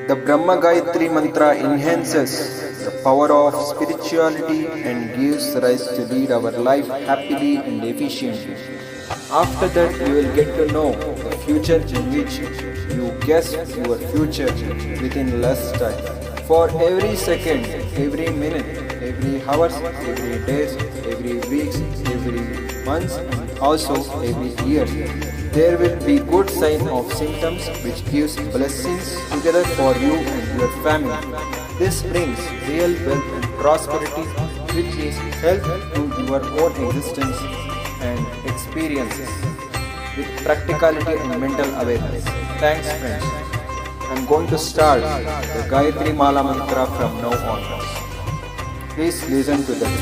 The Brahma Gayatri mantra enhances the power of spirituality and gives rise to lead our life happily and efficiently. After that, you will get to know the future in which you guess your future within less time. For every second, every minute, every hours, every days, every weeks, every months, and also every year, there will be good sign of symptoms which gives blessings together for you and your family. This brings real wealth and prosperity, which is health to your own existence and experiences with practicality and mental awareness. Thanks friends. I am going to start the Gayatri Mala mantra from now onwards. Please listen to that.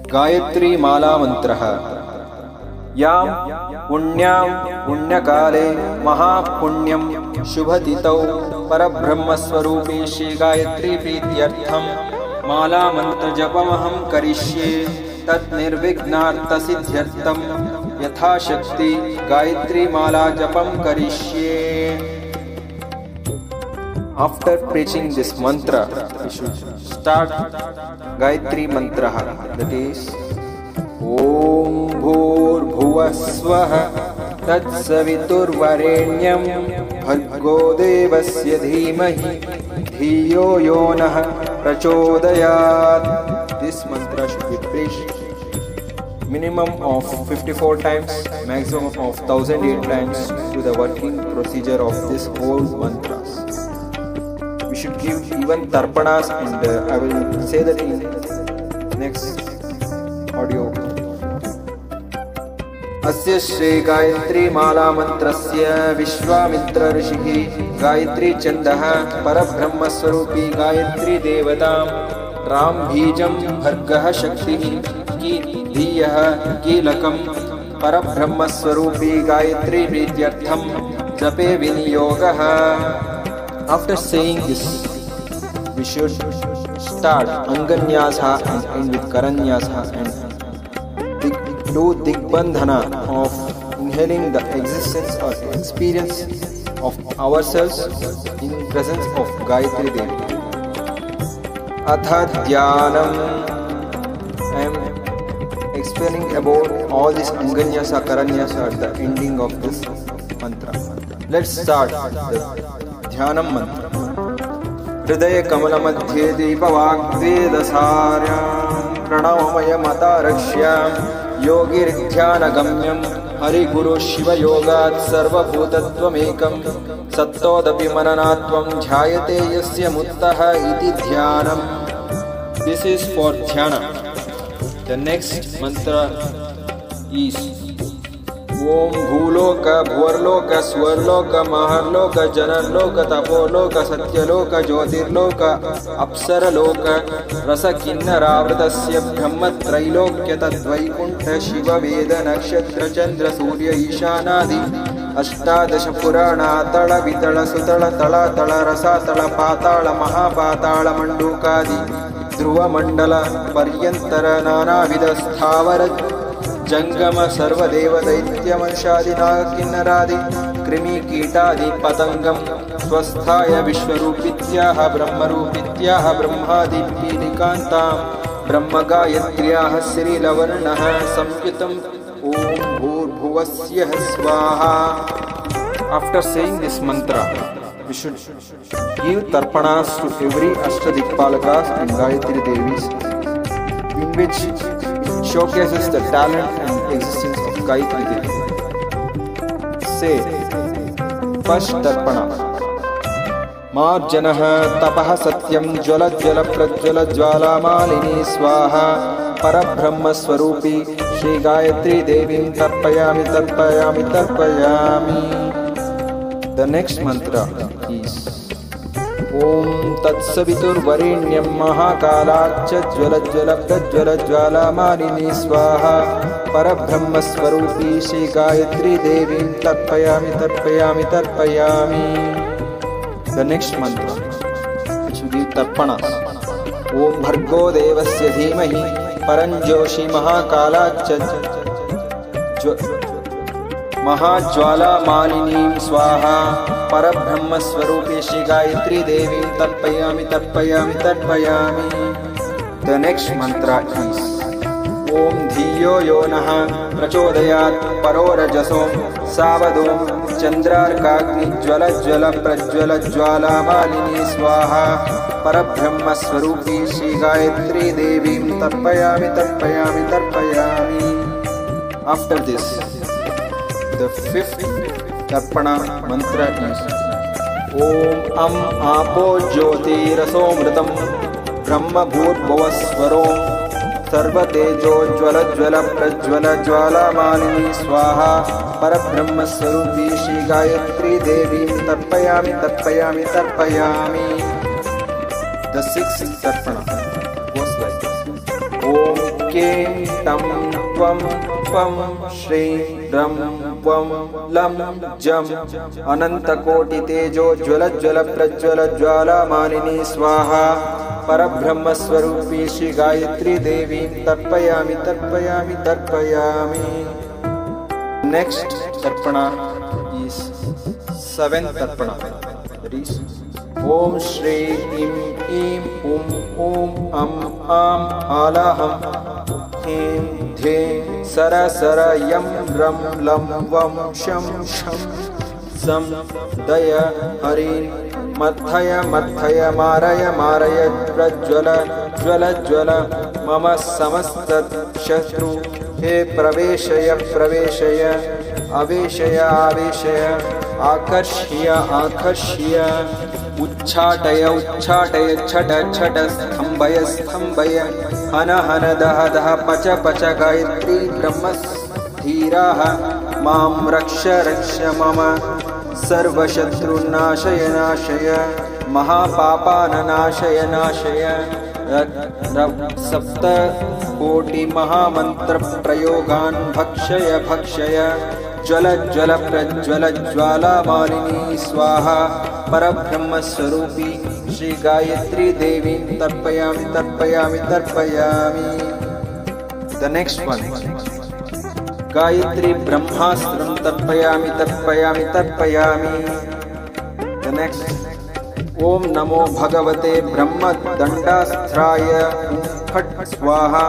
Gayatri Mala mantra. Yam punyam punyakale mahapunyam shubhatitau parabrahmaswarupi Shri Gayatri Prityartham Mala mantra japamaham karishye tat nirvignartha siddhyartham yatha shakti Gayatri Mala japam karishye. After preaching this mantra, we should start Gayatri mantra, that is Om Bhur Bhuvah Swaha Tat Saviturvarenyam Bhargo Devasya Dhimahi Dhiyo Yonah Prachodayat. This mantra should be preached minimum of 54 times, maximum of 1008 times to the working procedure of this whole mantras. We should give even tarpanas, and I will say that in next audio. Asya Shri Gayatri Mala mantrasya Vishwamitra Rishihi Gayatri Chandaha Parabrahma Swarupi Gayatri Devatam Ram Bhijam Bhargaha Shaktihi Ki Dhiyaha Kilakam Parabrahma Swarupi Gayatri Prityartham Jape Vinyogaha. After saying this, we should start Anganyasa and end with Karanyasa and do Digbandhana of inhaling the existence or experience of ourselves in presence of Gayatri Devi. Atha Dhyanam. I am explaining about all this Anganyasa, Karanyasa at the ending of this mantra. Let's start the Dhyanam mantra. Hridaya Kamala Madhye Deepavagvedasaryam Pranavamaya Matarakshya Yogiridhyanagamyam Hari Guru Shiva Yogat Sarva Bhutatvam Sattodapi Mananatvam Jhayate Yasya Muttaha Iti Dhyanam. This is for Dhyana. The next mantra is Om Bhuloka Bhuvarloka Swarloka Maharloka Janarloka Tapoloka Satyaloka Jyotirloka Apsaraloka Rasa Kinnaravrtasya Brahma Trailokya Tadvaikuntha Shiva Veda Nakshatra Chandra Surya Ishanadi Ashtadasha Purana Tala Vitala Sutala Tala Tala Rasa Tala Patala Mahapatala Mandukadi Dhruva Mandala Paryantara Nana Vidasthavara Jangama Sarva Deva Daitya Manshadi Naga Kinnaradi Krimi Kitadi Patangam Swasthaya Vishwarupityaha Brahmarupityaha Brahmadi Pilikantam Brahma Gayatriyaha Sri Lavarnaha Samyutam Om Bhur Bhuvasya Swaha. After saying this mantra, we should give tarpanas to every Ashtadikpalakas and Gayatri Devis, in which showcases the talent and existence of Gayatri Devi. Say, first tarpana. Marjanaha tapaha satyam jvala jvala prajvala jvala malini swaha Parabrahma Swarupi Shri Gayatri Devim tarpayami tarpayami tarpayami. The next mantra is Om Tatsavitur Varenyam Mahakalacha Jvala Jvala Prajvala Jvala Malini Swaha Parabrahma Swarupi Shri Gayatri Devim Tarpayami Tarpayami Tarpayami. The next mantra, which will be Tarpanas. Om Bhargo Devasya Dhimahi Paranjoshi Mahakalacha Mahajwala Malinim Swaha परब्रह्मस्वरूपी Shri Gayatri Devi तर्पयामि तर्पयामि तर्पयामि. The next mantra is Om Dhiyo Yo Nः प्रचोदयात् परोरजसो सावधूं चंद्रार्काग्नि ज्वल ज्वल प्रज्वल ज्वालामालिनी स्वाहा. परब्रह्मस्वरूपी श्री गायत्री देवी तर्पयामि तर्पयामि तर्पयामि. After this, the fifth tarpana mantra is Om Am Apo Jyotirasomritam Brahma Bhurvavasvarom सर्वतेजो ज्वल ज्वल प्रज्वल ज्वालामालिनी स्वाहा. परब्रह्मस्वरूपी श्री गायत्री देवी तर्पयामि तर्पयामि तर्पयामि. The sixth tarpana goes like this. Om Kem Tam Tvam Tvam Shri Ram Tvam Lam Jam Anantakoti Tejo ज्वल ज्वल प्रज्वल ज्वालामालिनी स्वाहा. परब्रह्मस्वरूपी श्री गायत्री देवी तर्पयामि तर्पयामि तर्पयामि. Next tarpana is seventh tarpana. That is Om Shri Im Im Om Am Am Alaham Hem Dhem Sara Sara Yam Ram Lam Vam Sham Sham Sam Daya Hari Madhaya Madhaya Maraya Maraya Prajwala Jwala Jwala Mama Samastat Shatru He Praveshaya Praveshaya Aveshaya Aveshaya Akarshya Akarshya Uchchataya Uchchataya Chata Chata Stambhaya Stambhaya Hana Hana Daha Daha Pacha Pacha Gayatri Brahmas Dhiraha Mam Raksha Raksha Mama सर्वशत्रुनाशय नाशय महापापाननाशय नाशय. सप्त कोटि महामंत्र प्रयोगान् भक्षय भक्षय. ज्वल ज्वल प्रज्वल ज्वालामालिनी स्वाहा. परब्रह्मस्वरूपी श्री गायत्री देवी तर्पयामि तर्पयामि तर्पयामि. The next one, गायत्री ब्रह्मास्त्रं तर्पयामि तर्पयामि तर्पयामि. The next ओम नमो भगवते ब्रह्मदंडास्त्राय फट् स्वाहा.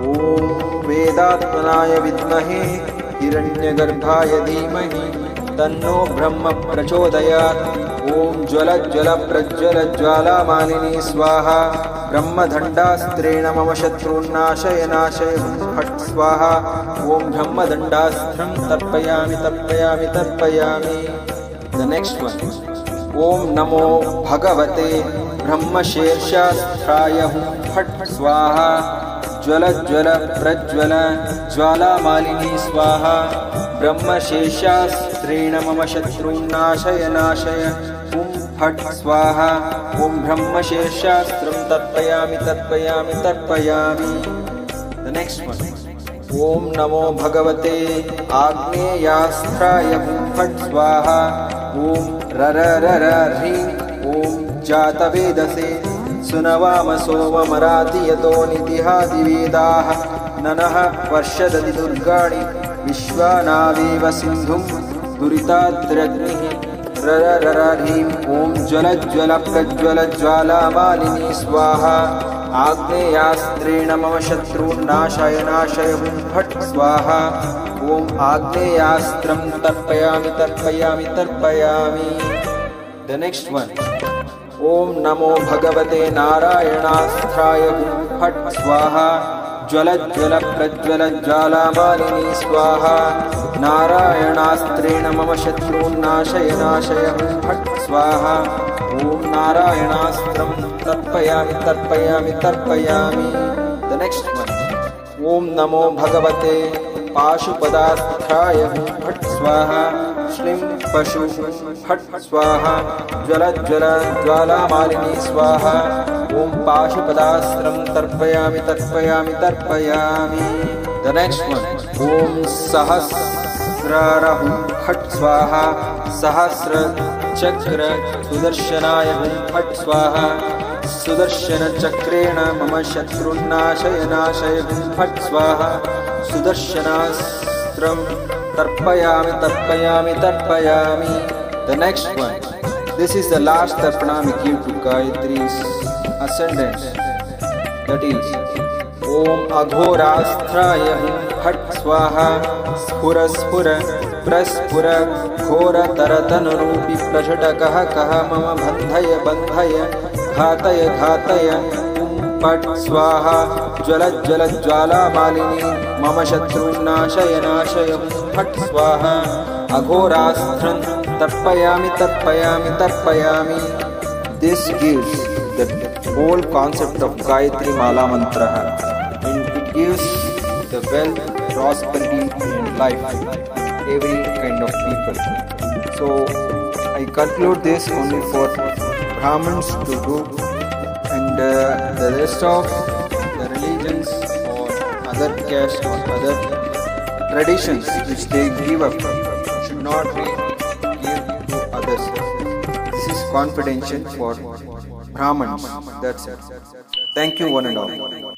ओम वेदात्मनाय विद्महे हिरण्यगर्भाय धीमहि तन्नो ब्रह्म प्रचोदयात्. ओम ज्वल ज्वल प्रज्वल ज्वालामालिनी स्वाहा. ब्रह्मदंडास्त्रेण मम शत्रुन्नाशय नाशय फट् स्वाहा. ओम ब्रह्मदंडास्त्रं तर्पयामि तर्पयामि तर्पयामि. The next one, ओम नमो भगवते ब्रह्मशीर्षास्त्राय फट् स्वाहा. ज्वल ज्वल प्रज्वल ज्वालामालिनी स्वाहा. ब्रह्मशेषास्त्रेण मम शत्रुन्नाशय नाशय फट् स्वाहा. ओम ब्रह्मशेषास्त्रं तर्पयामि तर्पयामि तर्पयामि. The next one, ओम नमो भगवते आग्नेयास्त्राय फट् स्वाहा. ओम रर रर ह्रीं ओम जातवेदसे सुनवाम सोममराति यतो नितिहादिवेदाः. ननः वर्षदति दुर्गाणि विश्वानावेव सिन्धुं दुरिताद्रग्निः. रर रर ह्रीं ओम ज्वल ज्वल प्रज्वल ज्वालामालिनी स्वाहा. आग्नेयास्त्रेण मम शत्रुन्नाशय नाशय फट् स्वाहा. ओम आग्नेयास्त्रं तर्पयामि तर्पयामि तर्पयामि. The next one, ओम नमो भगवते नारायणास्त्राय फट् स्वाहा. ज्वल ज्वल प्रज्वल ज्वालामालिनी स्वाहा. नारायणास्त्रेण मम शत्रुन्नाशय नाशय फट् स्वाहा. ओम नारायणास्त्रं तर्पयामि तर्पयामि तर्पयामि. The next one, ओम नमो भगवते पाशुपदास्त्राय फट् स्वाहा. श्लीं पशु फट् स्वाहा. ज्वल ज्वल ज्वालामालिनी स्वाहा. ओम पाशुपदास्त्रं तर्पयामि तर्पयामि तर्पयामि. The next one, ओम सहस्रारः फट् स्वाहा. सहस्र चक्र सुदर्शनाय फट् स्वाहा. सुदर्शन चक्रेण मम शत्रुन्नाशय नाशय फट् स्वाहा. सुदर्शनास्त्रं तर्पयामि तर्पयामि तर्पयामि. The next one. This is the last tarpana we give to Gayatri's ascendants. That is Om Aghorasthaya Phat Swaha Sphura Sphura Praspura Ghora Taratanarupi Prajatakaha Kaha Mama Bandhaya Bandhaya Ghataya Ghataya Pat Swaha Jala Jala Jwala Malini Mama Shatrun Nashaya Nashaya Phat Swaha Aghorasthan Tarpayami Tarpayami Tarpayami. This gives the whole concept of Gayatri Mala Mantra, and it gives the wealth, prosperity in life, every kind of people. So I conclude this only for Brahmins to do, and the rest of the religions or other caste or other traditions which they give up should not be given to others. This is confidential for Brahmins. That's it. Thank you, one and all.